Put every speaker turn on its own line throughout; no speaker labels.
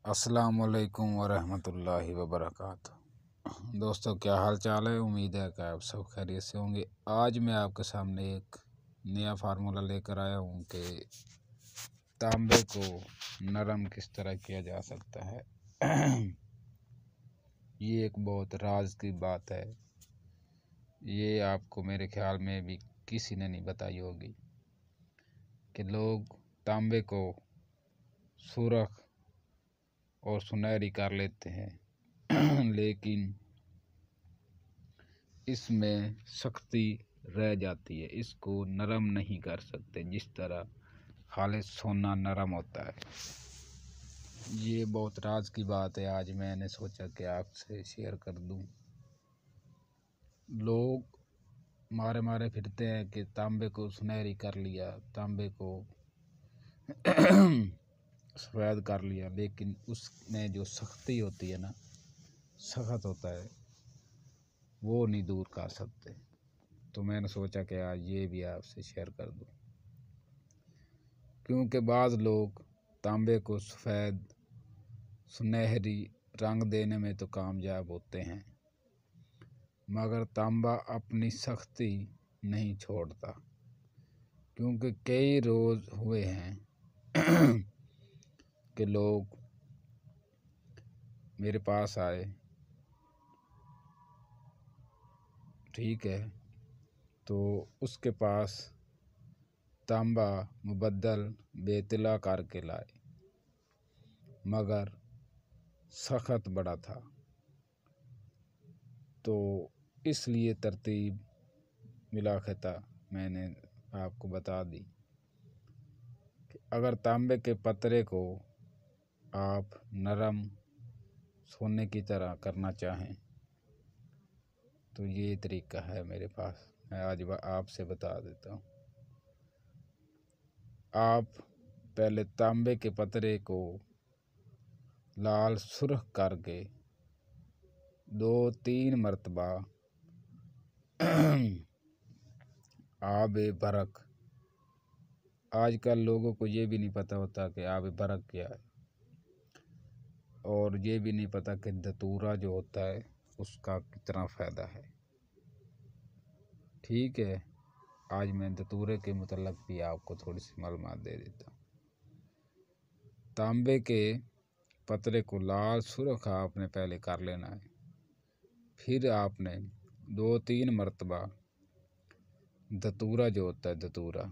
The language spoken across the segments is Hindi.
अस्सलामुअलैकुम वरहमतुल्लाहि वबरकातुहू। दोस्तों, क्या हाल चाल है। उम्मीद है कि आप सब खैरियत से होंगे। आज मैं आपके सामने एक नया फार्मूला लेकर आया हूँ कि तांबे को नरम किस तरह किया जा सकता है। ये एक बहुत राज की बात है। ये आपको मेरे ख्याल में भी किसी ने नहीं बताई होगी कि लोग तांबे को सुर्ख और सुनहरी कर लेते हैं लेकिन इसमें सख्ती रह जाती है। इसको नरम नहीं कर सकते जिस तरह खालिस सोना नरम होता है। ये बहुत राज की बात है। आज मैंने सोचा कि आपसे शेयर कर दूं। लोग मारे मारे फिरते हैं कि तांबे को सुनहरी कर लिया, तांबे को सफ़ेद कर लिया, लेकिन उसमें जो सख्ती होती है ना, सख्त होता है, वो नहीं दूर कर सकते। तो मैंने सोचा कि आज ये भी आपसे शेयर कर दूं, क्योंकि बाज़ लोग तांबे को सफ़ेद सुनहरी रंग देने में तो कामयाब होते हैं, मगर तांबा अपनी सख्ती नहीं छोड़ता। क्योंकि कई रोज़ हुए हैं कि लोग मेरे पास आए, ठीक है, तो उसके पास तांबा मुबद्दल बेतला करके लाए, मगर सख्त बड़ा था। तो इसलिए तरतीब मिलाखता मैंने आपको बता दी कि अगर तांबे के पतरे को आप नरम सोने की तरह करना चाहें तो ये तरीका है मेरे पास। मैं आज आपसे बता देता हूँ। आप पहले तांबे के पतरे को लाल सुर्ख करके 2-3 मरतबा आब बरक। आजकल लोगों को ये भी नहीं पता होता कि आब बरक क्या है, और ये भी नहीं पता कि धतूरा जो होता है उसका कितना फ़ायदा है। ठीक है, आज मैं धतूरे के मुतल्लक भी आपको थोड़ी सी मालूमात दे देता हूँ। तांबे के पतरे को लाल सुर्ख आपने पहले कर लेना है। फिर आपने 2-3 मरतबा धतूरा जो होता है, धतूरा,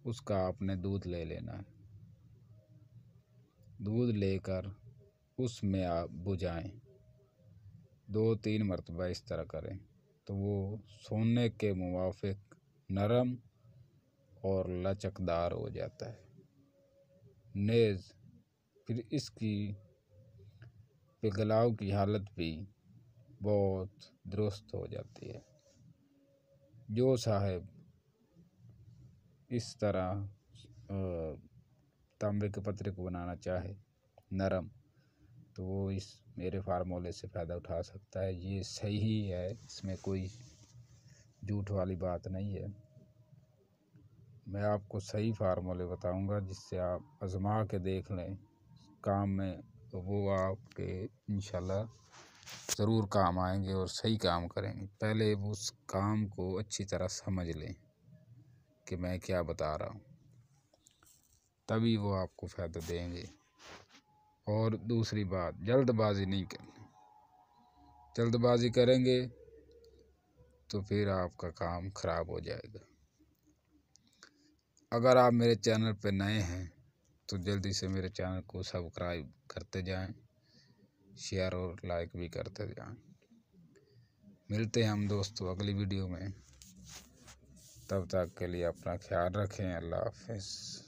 उसका आपने दूध ले लेना है। दूध लेकर उसमें आप बुझाएं, 2-3 मरतबा इस तरह करें तो वो सोने के मुवाफिक नरम और लचकदार हो जाता है। नेज़ फिर इसकी पिघलाव की हालत भी बहुत दुरुस्त हो जाती है। जो साहब इस तरह तांबे के पतरे को बनाना चाहे नरम, तो वो इस मेरे फार्मूले से फ़ायदा उठा सकता है। ये सही है, इसमें कोई झूठ वाली बात नहीं है। मैं आपको सही फार्मूले बताऊंगा जिससे आप आजमा के देख लें काम में, तो वो आपके इंशाल्लाह ज़रूर काम आएंगे और सही काम करेंगे। पहले उस काम को अच्छी तरह समझ लें कि मैं क्या बता रहा हूँ, तभी वो आपको फ़ायदा देंगे। और दूसरी बात, जल्दबाजी नहीं करनी। जल्दबाजी करेंगे तो फिर आपका काम ख़राब हो जाएगा। अगर आप मेरे चैनल पर नए हैं तो जल्दी से मेरे चैनल को सब्सक्राइब करते जाएं, शेयर और लाइक भी करते जाएं। मिलते हैं हम दोस्तों अगली वीडियो में। तब तक के लिए अपना ख्याल रखें। अल्लाह हाफ़िज़।